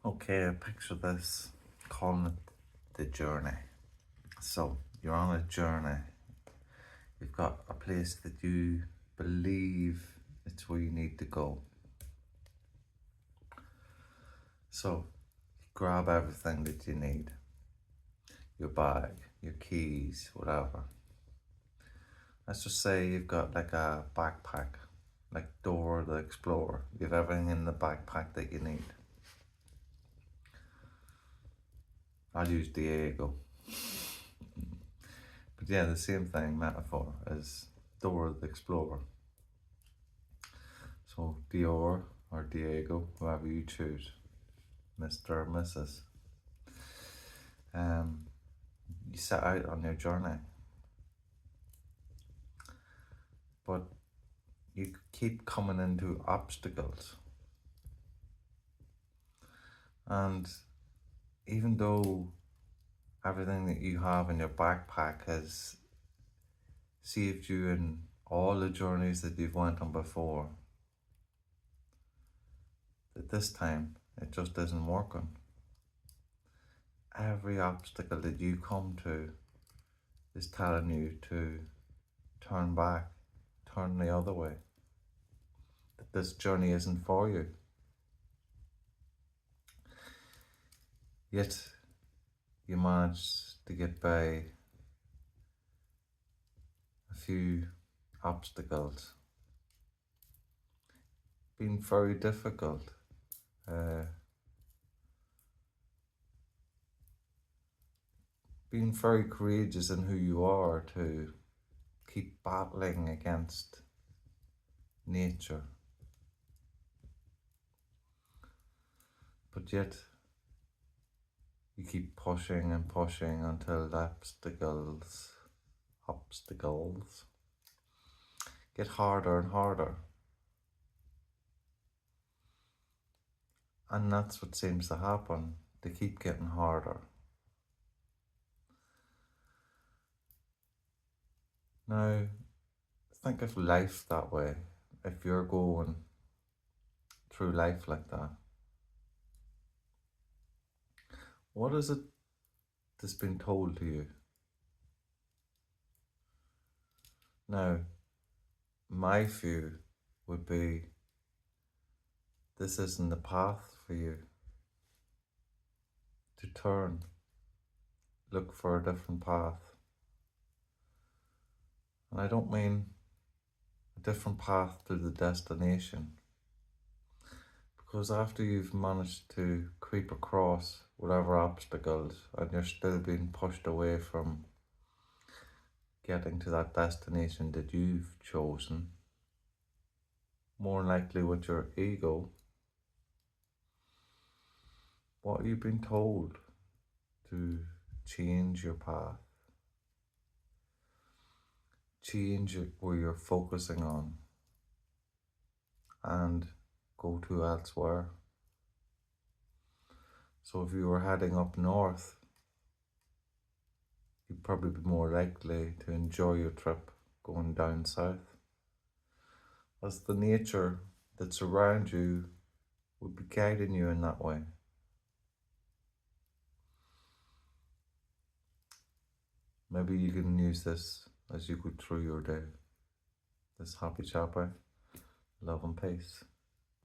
Okay, picture this, calling it the journey. So you're on a journey. You've got a place that you believe it's where you need to go. So you grab everything that you need. Your bag, your keys, whatever. Let's just say you've got like a backpack, like Dora the Explorer. You have everything in the backpack that you need. I'll use Diego. But yeah, the same thing, metaphor, as Dora the Explorer. So Dior or Diego, whoever you choose, Mr. or Mrs. You set out on your journey. But you keep coming into obstacles. And even though everything that you have in your backpack has saved you in all the journeys that you've went on before, that this time it just isn't working. Every obstacle that you come to is telling you to turn back, turn the other way, that this journey isn't for you. Yet you manage to get by a few obstacles. Been very difficult. Being very courageous in who you are to keep battling against nature. But yet, you keep pushing and pushing until the obstacles get harder and harder. And that's what seems to happen. They keep getting harder. Now, think of life that way. If you're going through life like that, what is it that's been told to you? Now, my view would be, this isn't the path for you. To turn, look for a different path. And I don't mean a different path to the destination, because after you've managed to creep across whatever obstacles and you're still being pushed away from getting to that destination that you've chosen, more likely with your ego, what you've been told to change your path, change it where you're focusing on, and go to elsewhere. So if you were heading up north, you'd probably be more likely to enjoy your trip going down south, as the nature that's around you would be guiding you in that way. Maybe you can use this as you go through your day. This happy chappy, love and peace.